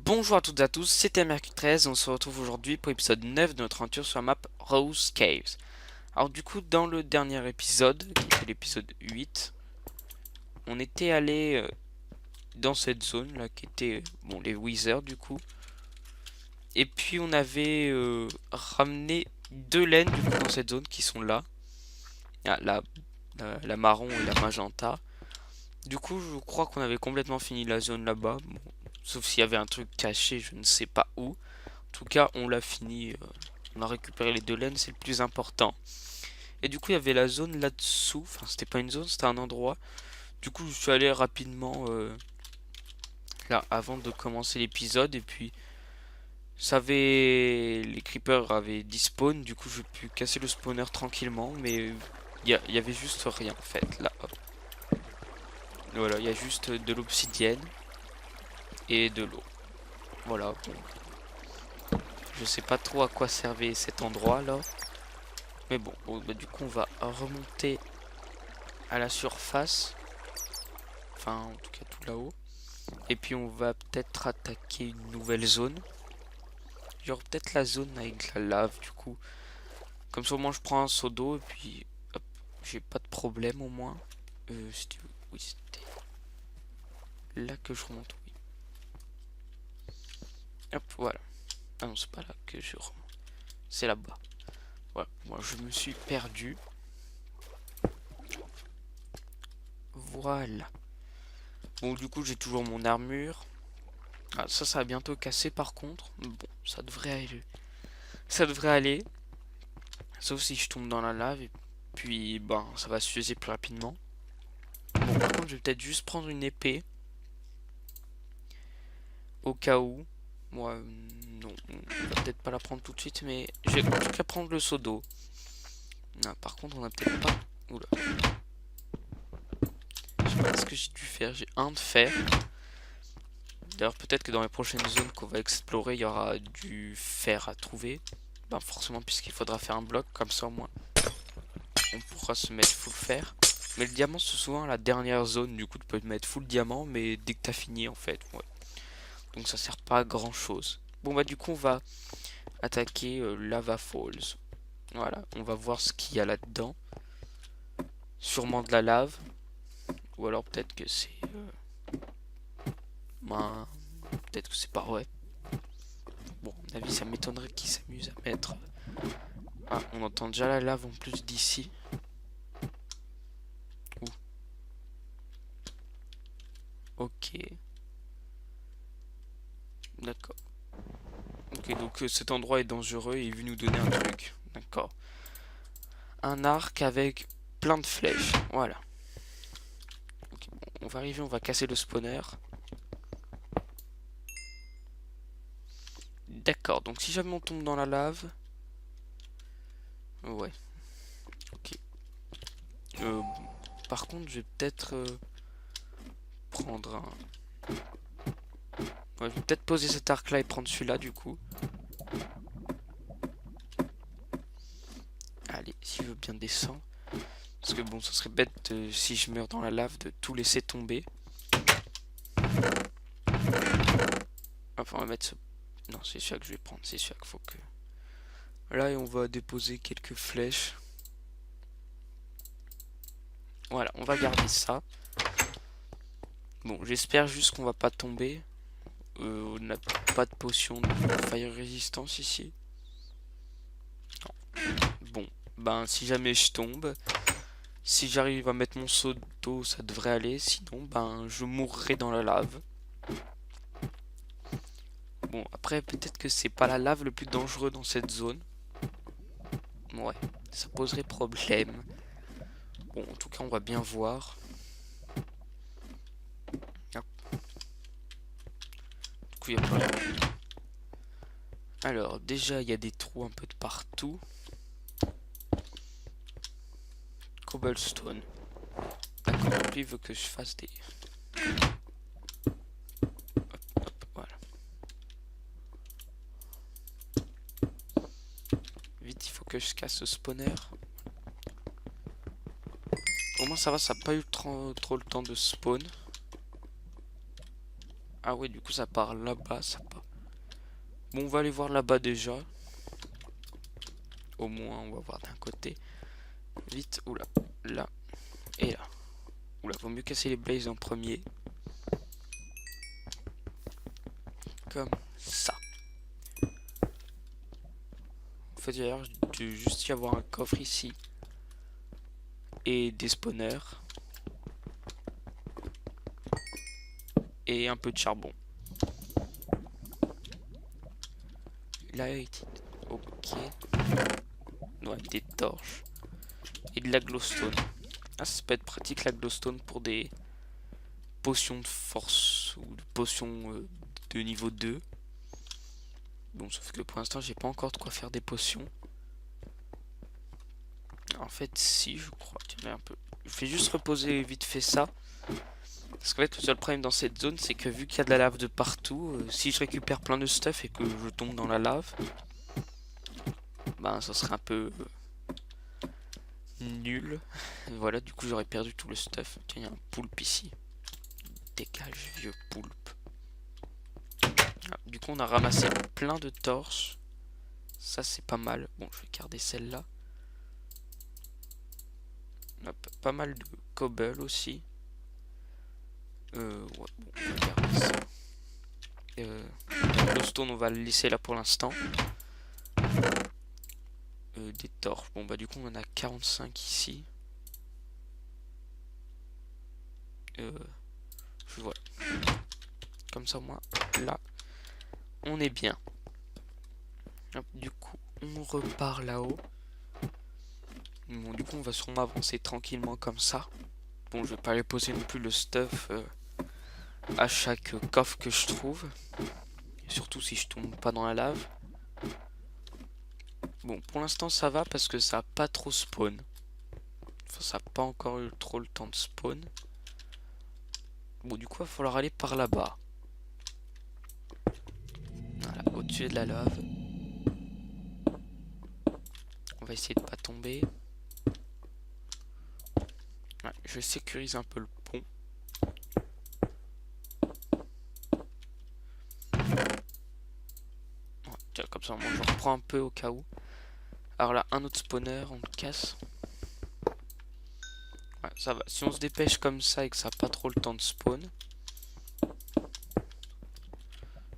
Bonjour à toutes et à tous, c'était Mercure13 et on se retrouve aujourd'hui pour l'épisode 9 de notre aventure sur la map Rose Caves. Alors du coup, dans le dernier épisode, qui était l'épisode 8, on était allé dans cette zone là qui était bon, les Wizards du coup. Et puis on avait ramené deux laines du coup dans cette zone qui sont là. Ah, la marron et la magenta. Du coup, je crois qu'on avait complètement fini la zone là-bas. Bon, sauf s'il y avait un truc caché, je ne sais pas où. En tout cas, on l'a fini. On a récupéré les deux laines, c'est le plus important. Et du coup, il y avait la zone là-dessous. Enfin, c'était pas une zone, c'était un endroit. Du coup, je suis allé rapidement là avant de commencer l'épisode. Et puis, les creepers avaient despawn. Du coup, j'ai pu casser le spawner tranquillement. Mais il y avait juste rien en fait. Là, hop. Voilà, il y a juste de l'obsidienne et de l'eau. Voilà. Bon. Je sais pas trop à quoi servait cet endroit là. Mais bon, bah, du coup, on va remonter à la surface. Enfin, en tout cas, tout là-haut. Et puis, on va peut-être attaquer une nouvelle zone. Genre, peut-être la zone avec la lave, du coup. Comme ça, au moins, je prends un seau d'eau. Et puis, hop, j'ai pas de problème au moins. C'était oui, c'était là que je remonte. Oui. Hop, voilà. Ah non, c'est pas là que je remonte. C'est là-bas. Voilà, moi, je me suis perdu. Voilà. Bon, du coup, j'ai toujours mon armure. Ah, ça va bientôt casser par contre. Bon, ça devrait aller. Ça devrait aller. Sauf si je tombe dans la lave et puis ben ça va s'user plus rapidement. Bon, par contre, je vais peut-être juste prendre une épée. Au cas où. Moi, non, on va peut-être pas la prendre tout de suite, mais je vais en tout cas prendre le seau d'eau. Ah, par contre, on a peut-être pas. Oula. Je sais pas ce que j'ai dû faire. J'ai un de fer. D'ailleurs, peut-être que dans les prochaines zones qu'on va explorer, il y aura du fer à trouver. Ben, forcément, puisqu'il faudra faire un bloc, comme ça au moins on pourra se mettre full fer. Mais le diamant, c'est souvent la dernière zone, du coup, tu peux te mettre full diamant, mais dès que t'as fini, en fait, ouais. Donc ça sert pas à grand chose. Bon, bah, du coup, on va attaquer Lava Falls. Voilà, on va voir ce qu'il y a là-dedans. Sûrement de la lave. Ou alors peut-être que c'est. Ben, peut-être que c'est pas vrai. Bon, à mon avis, ça m'étonnerait qu'ils s'amusent à mettre. Ah, on entend déjà la lave en plus d'ici. Ouh. Ok. D'accord. Ok, donc cet endroit est dangereux et il veut nous donner un truc. D'accord. Un arc avec plein de flèches. Voilà. Ok, bon, on va arriver, on va casser le spawner. D'accord, donc si jamais on tombe dans la lave. Ouais. Ok. Euh, Par contre, je vais peut-être prendre un. Ouais, je vais peut-être poser cet arc là et prendre celui-là du coup. Allez, si je veux bien descendre. Parce que bon, ce serait bête si je meurs dans la lave de tout laisser tomber. Enfin, on va mettre ce. Non, c'est celui-là que je vais prendre. C'est celui-là qu'il faut que. Là, et on va déposer quelques flèches. Voilà, on va garder ça. Bon, j'espère juste qu'on va pas tomber. On n'a pas de potion de fire résistance ici. Non. Bon, ben si jamais je tombe, si j'arrive à mettre mon seau d'eau, ça devrait aller. Sinon, ben je mourrai dans la lave. Bon, après, peut-être que c'est pas la lave le plus dangereux dans cette zone. Ouais, ça poserait problème. Bon, en tout cas, on va bien voir. Hop. Du coup, il y a pas... Alors, déjà, il y a des trous un peu de partout. Cobblestone. D'accord, lui veut que je fasse des... Hop, voilà. Vite, il faut que je casse ce spawner. Au moins ça va, ça n'a pas eu trop le temps de spawn. Ah ouais, du coup ça part là-bas, ça part. Bon, on va aller voir là-bas déjà. Au moins, on va voir d'un côté. Vite, oula, là et là. Oula, vaut mieux casser les blazes en premier. Comme ça. En fait, d'ailleurs, il doit juste y avoir un coffre ici. Et des spawners. Et un peu de charbon. Là, ok. Ouais, des torches. Et de la glowstone. Ah, ça peut être pratique la glowstone pour des potions de force ou de potions de niveau 2. Bon, sauf que pour l'instant, j'ai pas encore de quoi faire des potions. En fait, si, je crois. Tiens, un peu. Je vais juste reposer vite fait ça. Parce qu'en fait, le seul problème dans cette zone, c'est que vu qu'il y a de la lave de partout, si je récupère plein de stuff et que je tombe dans la lave, ben ça serait un peu nul. Voilà, du coup, j'aurais perdu tout le stuff. Tiens, il y a un poulpe ici. Dégage, vieux poulpe. Ah, du coup, on a ramassé plein de torches. Ça, c'est pas mal. Bon, je vais garder celle-là. Hop, pas mal de cobble aussi. Ouais, bon, on va garder ça. Le stone, on va le laisser là pour l'instant. Des torches. Bon, bah, du coup, on en a 45 ici. Voilà. Comme ça, moi, là, on est bien. Hop, du coup, on repart là-haut. Bon, du coup, on va sûrement avancer tranquillement comme ça. Bon, je vais pas aller poser non plus le stuff à chaque coffre que je trouve. Et surtout si je tombe pas dans la lave. Bon, pour l'instant, ça va parce que ça a pas trop spawn. Enfin, ça a pas encore eu trop le temps de spawn. Bon, du coup, il va falloir aller par là-bas. Voilà, au-dessus de la lave. On va essayer de pas tomber. Ouais, je sécurise un peu le pont. Ouais, tiens, comme ça, moi, je reprends un peu au cas où. Alors là, un autre spawner, on le casse. Ouais, ça va. Si on se dépêche comme ça et que ça n'a pas trop le temps de spawn,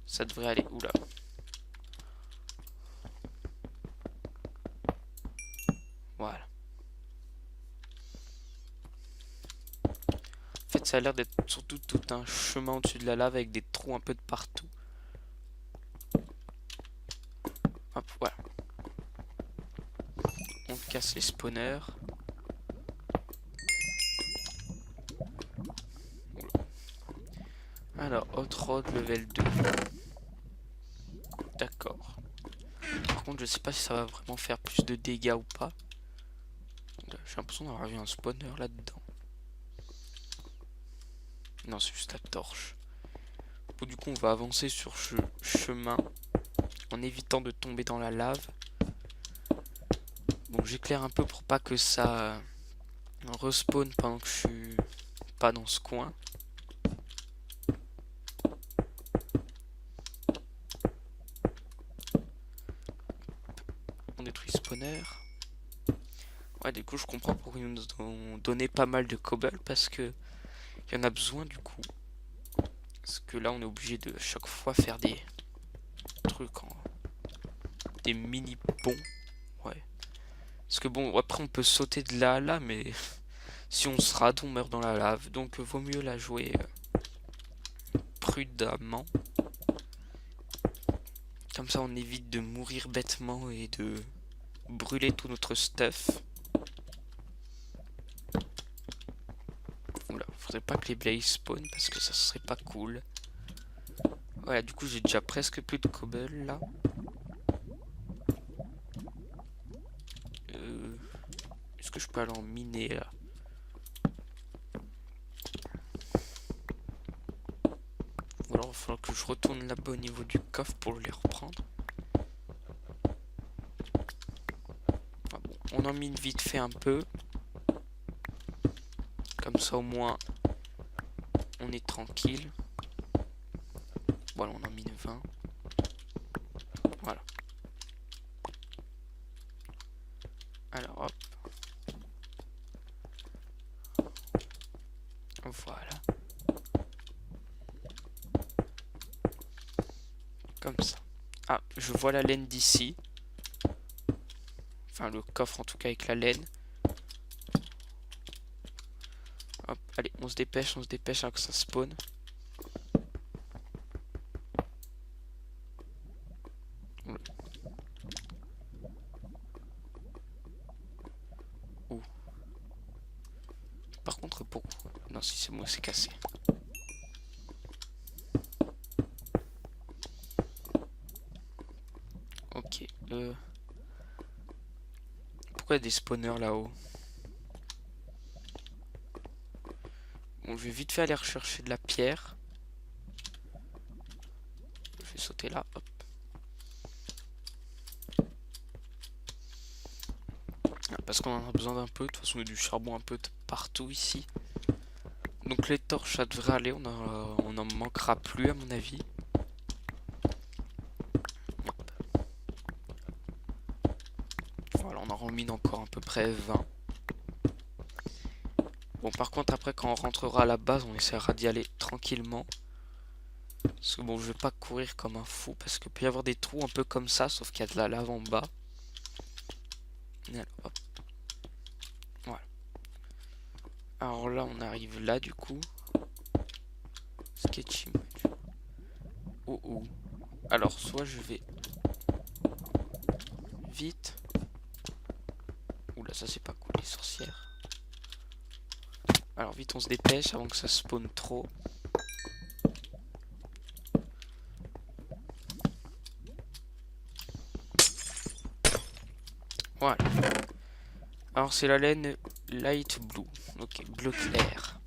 ça devrait aller. Oula. Voilà. En fait, ça a l'air d'être surtout tout un chemin au-dessus de la lave avec des trous un peu de partout. Hop, voilà. On casse les spawners. Alors, hot rod level 2. D'accord. Par contre, je sais pas si ça va vraiment faire plus de dégâts ou pas. J'ai l'impression d'avoir vu un spawner là-dedans. Non, c'est juste la torche. Bon, du coup, on va avancer sur ce chemin en évitant de tomber dans la lave. Bon, j'éclaire un peu pour pas que ça respawn pendant que je suis pas dans ce coin. On détruit spawner. Ouais, du coup, je comprends pourquoi ils nous ont donné pas mal de cobble parce que il y en a besoin du coup. Parce que là, on est obligé de chaque fois faire des trucs en des mini ponts. Ouais. Parce que bon, après, on peut sauter de là à là, mais si on se rate, on meurt dans la lave. Donc, vaut mieux la jouer prudemment. Comme ça, on évite de mourir bêtement et de brûler tout notre stuff. Oula, faudrait pas que les blazes spawn parce que ça serait pas cool. Voilà, du coup, j'ai déjà presque plus de cobble là. Est-ce que je peux aller en miner là? Ou alors il va falloir que je retourne là-bas au niveau du coffre pour les reprendre. Ah bon, on en mine vite fait un peu. Comme ça au moins on est tranquille. Voilà, on en mine 20. Voilà. Alors hop. Voilà. Comme ça. Ah, je vois la laine d'ici. Enfin, le coffre en tout cas avec la laine. Hop, allez, on se dépêche avant que ça spawn. Ouh. Par contre, pourquoi? Non, si c'est moi, c'est cassé. Ok. Pourquoi il y a des spawners là-haut? Bon, je vais vite fait aller rechercher de la pierre. Je vais sauter là, hop. Parce qu'on en a besoin d'un peu. De toute façon, il y a du charbon un peu de partout ici. Donc les torches, ça devrait aller. On en manquera plus à mon avis. Hop. Voilà, on en remine encore à peu près 20. Bon, par contre, après, quand on rentrera à la base, on essaiera d'y aller tranquillement. Parce que bon, je vais pas courir comme un fou. Parce qu'il peut y avoir des trous un peu comme ça. Sauf qu'il y a de la lave en bas. Alors, hop. Voilà. Alors là, on arrive là, du coup. Sketchy. Oh oh. Alors, soit je vais vite. Oula, ça c'est pas cool, les sorcières. Alors vite, on se dépêche avant que ça spawn trop. Voilà. Alors c'est la laine light blue. Ok, bleu clair.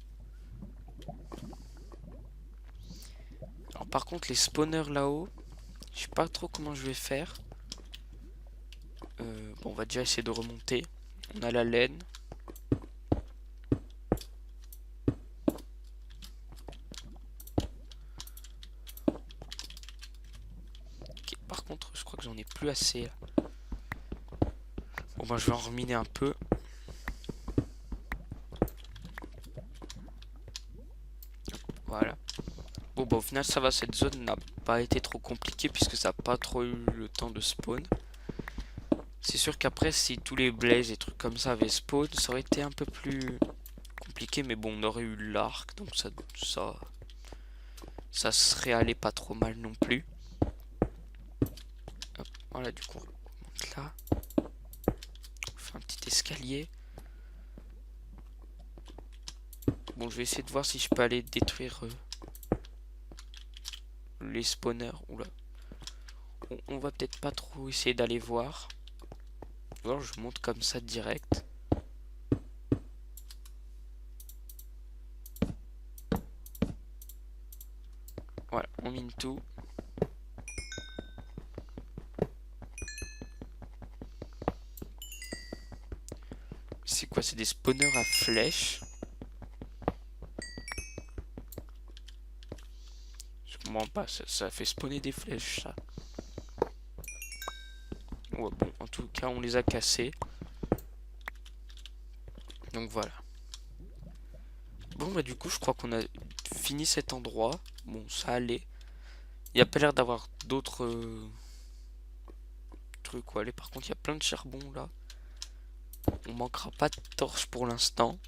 Alors par contre, les spawners là-haut, je sais pas trop comment je vais faire. Bon, on va déjà essayer de remonter. On a la laine. Ok, par contre, je crois que j'en ai plus assez là. Bon, bah je vais en reminer un peu. Voilà. Bon, bah au final, ça va. Cette zone n'a pas été trop compliquée puisque ça n'a pas trop eu le temps de spawn. C'est sûr qu'après, si tous les blazes et trucs comme ça avaient spawn, ça aurait été un peu plus compliqué. Mais bon, on aurait eu l'arc, donc ça serait allé pas trop mal non plus. Hop, voilà, du coup, on remonte là. On fait un petit escalier. Bon, je vais essayer de voir si je peux aller détruire les spawners. Oula. On va peut-être pas trop essayer d'aller voir. Ou alors je monte comme ça direct. Voilà, on mine tout. C'est quoi? C'est des spawners à flèches. Je comprends pas, ça fait spawner des flèches, ça. Ouais, bon, en tout cas, on les a cassés. Donc voilà. Bon, bah du coup, je crois qu'on a fini cet endroit. Bon, ça allait. Il n'y a pas l'air d'avoir d'autres trucs. Ouais, par contre, il y a plein de charbon, là. On manquera pas de torches pour l'instant.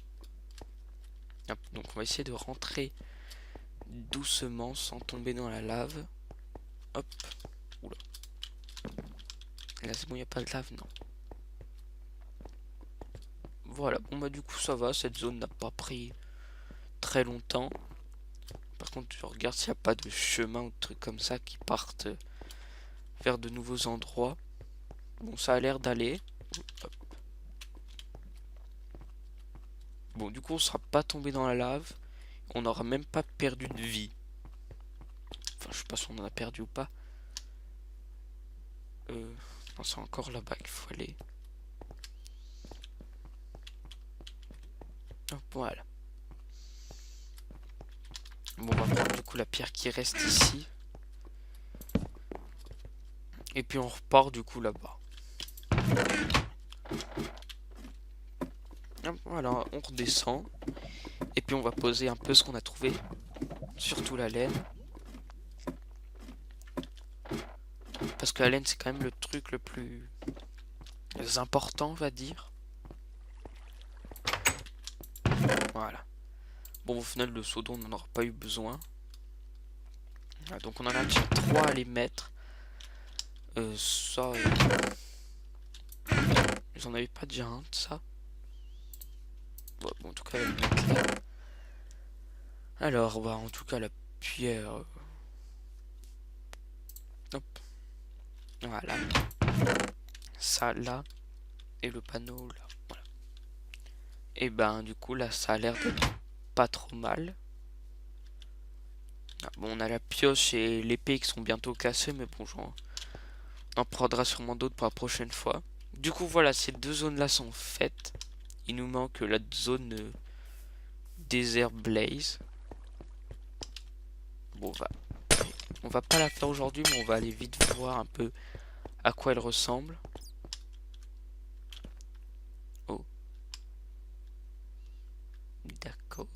Donc on va essayer de rentrer doucement sans tomber dans la lave. Hop. Oula. Là c'est bon, il n'y a pas de lave, non. Voilà, bon bah du coup ça va, cette zone n'a pas pris très longtemps. Par contre je regarde s'il n'y a pas de chemin ou de trucs comme ça qui partent vers de nouveaux endroits. Bon, ça a l'air d'aller. Bon, du coup on sera pas tombé dans la lave. On n'aura même pas perdu de vie. Enfin, je sais pas si on en a perdu ou pas. Non, c'est encore là-bas qu'il faut aller. Hop, voilà. Bon, on va prendre du coup la pierre qui reste ici. Et puis on repart du coup là-bas. Voilà, on redescend. Et puis on va poser un peu ce qu'on a trouvé. Surtout la laine. Parce que la laine c'est quand même le truc le plus important, on va dire. Voilà. Bon, au final, le seau d'eau, on n'en aura pas eu besoin. Voilà, donc on en a déjà 3 à les mettre. Ça... J'en avais pas déjà un de ça. Bon, en tout cas, on va le mettre là. Alors, bah, en tout cas, la pierre... Hop. Voilà. Ça, là. Et le panneau, là. Voilà. Et ben, du coup, là, ça a l'air d'être pas trop mal. Ah, bon, on a la pioche et l'épée qui sont bientôt cassées, mais bon, on en prendra sûrement d'autres pour la prochaine fois. Du coup, voilà, ces deux zones-là sont faites. Il nous manque la zone désert Blaze. Bon, on va pas la faire aujourd'hui, mais on va aller vite voir un peu à quoi elle ressemble. Oh. D'accord.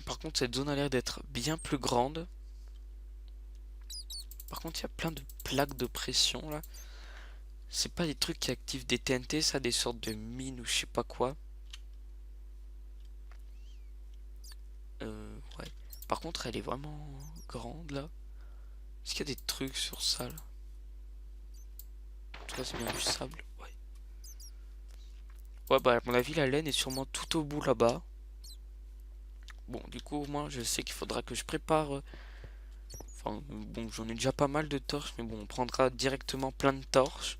Par contre, cette zone a l'air d'être bien plus grande. Par contre, il y a plein de plaques de pression là. C'est pas des trucs qui activent des TNT, ça, des sortes de mines ou je sais pas quoi. Ouais. Par contre, elle est vraiment grande là. Est-ce qu'il y a des trucs sur ça là? En tout cas, c'est bien du sable. Ouais. Ouais, bah, à mon avis, la laine est sûrement tout au bout là-bas. Bon, du coup, au moins, je sais qu'il faudra que je prépare. Enfin, bon, j'en ai déjà pas mal de torches, mais bon, on prendra directement plein de torches.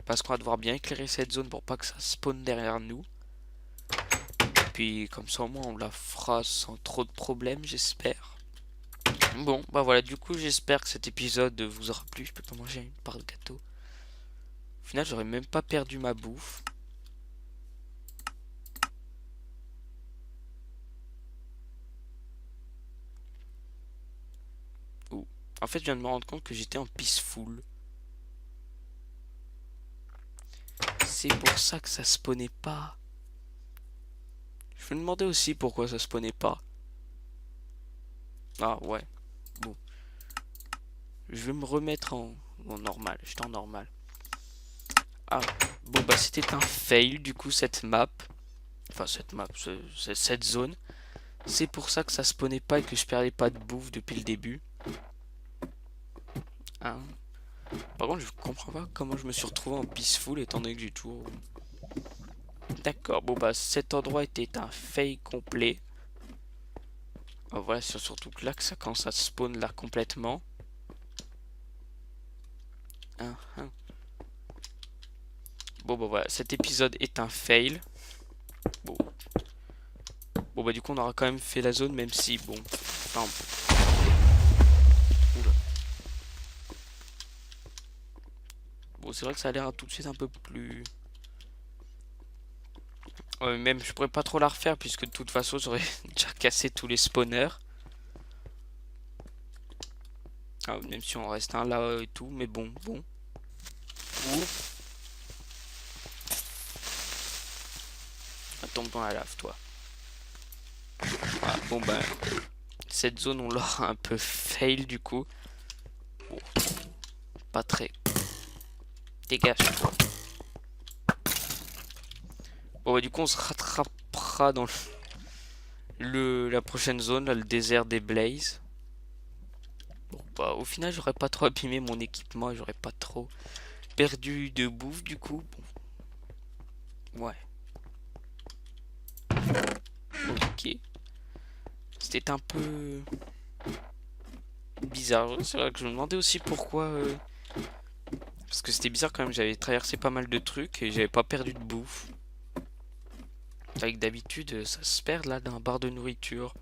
Parce qu'on va devoir bien éclairer cette zone pour pas que ça spawn derrière nous. Puis, comme ça, au moins, on la fera sans trop de problèmes, j'espère. Bon, bah voilà, du coup, j'espère que cet épisode vous aura plu. Je peux pas manger une part de gâteau. Au final, j'aurais même pas perdu ma bouffe. Oh. En fait, je viens de me rendre compte que j'étais en peaceful. C'est pour ça que ça spawnait pas. Je me demandais aussi pourquoi ça spawnait pas. Ah ouais. Bon. Je vais me remettre en normal. J'étais en normal. Ah. Bon bah c'était un fail du coup cette map. Enfin cette map, cette zone. C'est pour ça que ça spawnait pas et que je perdais pas de bouffe depuis le début. Hein. Par contre, je comprends pas comment je me suis retrouvé en peaceful étant donné que j'ai toujours... D'accord, bon bah cet endroit était un fail complet. Oh, voilà, c'est surtout que là que ça commence à spawn là complètement. Bon bah voilà, cet épisode est un fail. Bon. Bon bah du coup on aura quand même fait la zone même si bon... Enfin... Oula. Bon c'est vrai que ça a l'air tout de suite un peu plus... Ouais, même je pourrais pas trop la refaire puisque de toute façon j'aurais déjà cassé tous les spawners. Ah, même si on reste un là et tout, mais bon. Ouf. Ah, tombe dans la lave toi. Ah, bon bah cette zone on l'aura un peu fail du coup. Bon, pas très. Dégage toi. Bon bah du coup on se rattrapera dans la prochaine zone, là, le désert des Blazes. Bon bah au final j'aurais pas trop abîmé mon équipement, j'aurais pas trop perdu de bouffe du coup. Bon. Ouais. Ok. C'était un peu bizarre. C'est vrai que je me demandais aussi pourquoi. Parce que c'était bizarre quand même, j'avais traversé pas mal de trucs et j'avais pas perdu de bouffe. Avec d'habitude, ça se perd là d'un bar de nourriture.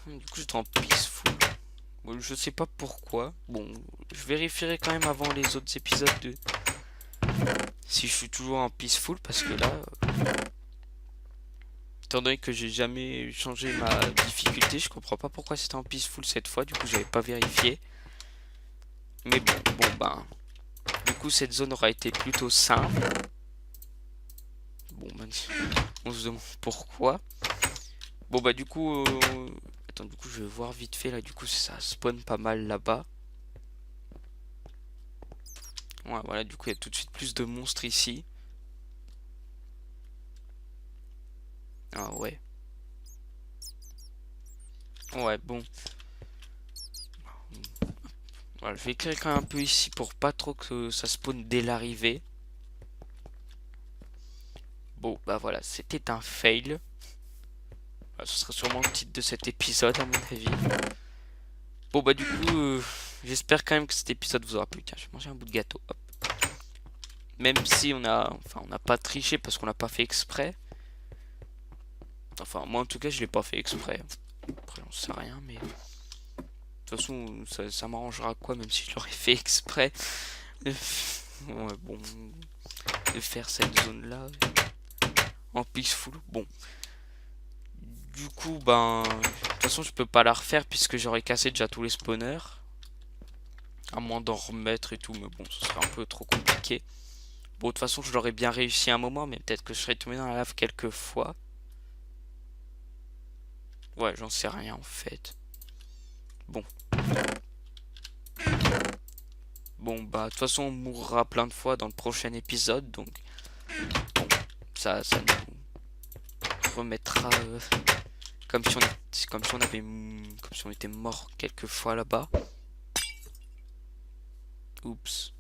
Du coup, j'étais en peaceful. Bon, je sais pas pourquoi. Bon, je vérifierai quand même avant les autres épisodes de si je suis toujours en peaceful parce que là. Étant donné que j'ai jamais changé ma difficulté, je comprends pas pourquoi c'était en peaceful cette fois. Du coup, j'avais pas vérifié. Mais bon, ben. Du coup, cette zone aura été plutôt simple. Bon, ben, on se demande pourquoi. Bon, bah, du coup. Attends, du coup, je vais voir vite fait là. Du coup, ça spawn pas mal là-bas. Ouais, voilà, du coup, il y a tout de suite plus de monstres ici. Ah, ouais. Ouais, bon. Voilà, je vais écrire quand même un peu ici pour pas trop que ça spawn dès l'arrivée. Bon, bah voilà, c'était un fail. Ce sera sûrement le titre de cet épisode, à mon avis. Bon, bah du coup, j'espère quand même que cet épisode vous aura plu. Tiens, je vais manger un bout de gâteau. Hop. Même si on n'a pas triché parce qu'on l'a pas fait exprès. Enfin, moi en tout cas, je l'ai pas fait exprès. Après, on sait rien, mais de toute façon, ça m'arrangera quoi, même si je l'aurais fait exprès. Ouais, bon, de faire cette zone-là en peaceful. Bon, du coup, ben, de toute façon, je peux pas la refaire puisque j'aurais cassé déjà tous les spawners. À moins d'en remettre et tout, mais bon, ce serait un peu trop compliqué. Bon, de toute façon, je l'aurais bien réussi un moment, mais peut-être que je serais tombé dans la lave quelques fois. Ouais, j'en sais rien en fait. Bon. Bon, bah, de toute façon, on mourra plein de fois dans le prochain épisode, donc. Bon, ça nous remettra. Comme si on avait. Comme si on était mort quelques fois là-bas. Oups.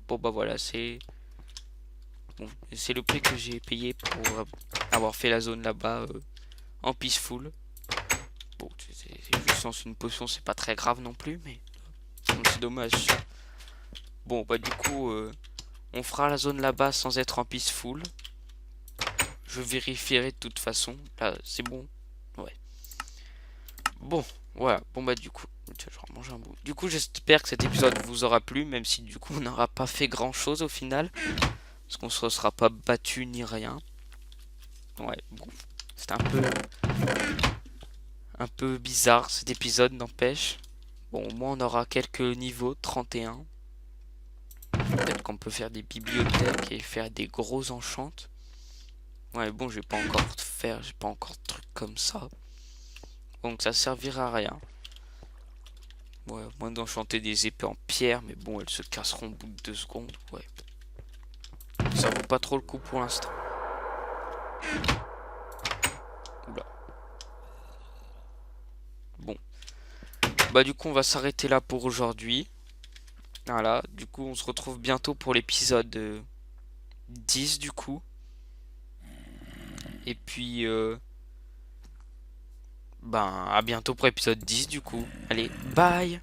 Bon, bah voilà, c'est. Bon, c'est le prix que j'ai payé pour avoir fait la zone là-bas en peaceful. Bon, c'est juste lance une potion, c'est pas très grave non plus, mais c'est dommage. Bon, bah du coup, on fera la zone là-bas sans être en peaceful. Je vérifierai de toute façon. Là, c'est bon. Ouais. Bon, voilà. Bon, bah du coup, tiens, je vais manger un bout. Du coup, j'espère que cet épisode vous aura plu, même si du coup, on n'aura pas fait grand-chose au final. Parce qu'on ne se sera pas battu ni rien. Ouais, bon. C'était un peu bizarre cet épisode, n'empêche. Bon, au moins on aura quelques niveaux, 31. Peut-être qu'on peut faire des bibliothèques et faire des gros enchantes. Ouais, bon, je vais pas encore faire, j'ai pas encore de trucs comme ça. Donc ça servira à rien. Ouais, moins d'enchanter des épées en pierre, mais bon, elles se casseront au bout de 2 secondes. Ouais. Ça vaut pas trop le coup pour l'instant. Oula. Bon. Bah du coup, on va s'arrêter là pour aujourd'hui. Voilà, du coup, on se retrouve bientôt pour l'épisode 10 du coup. Et puis, ben, à bientôt pour l'épisode 10 du coup. Allez, bye!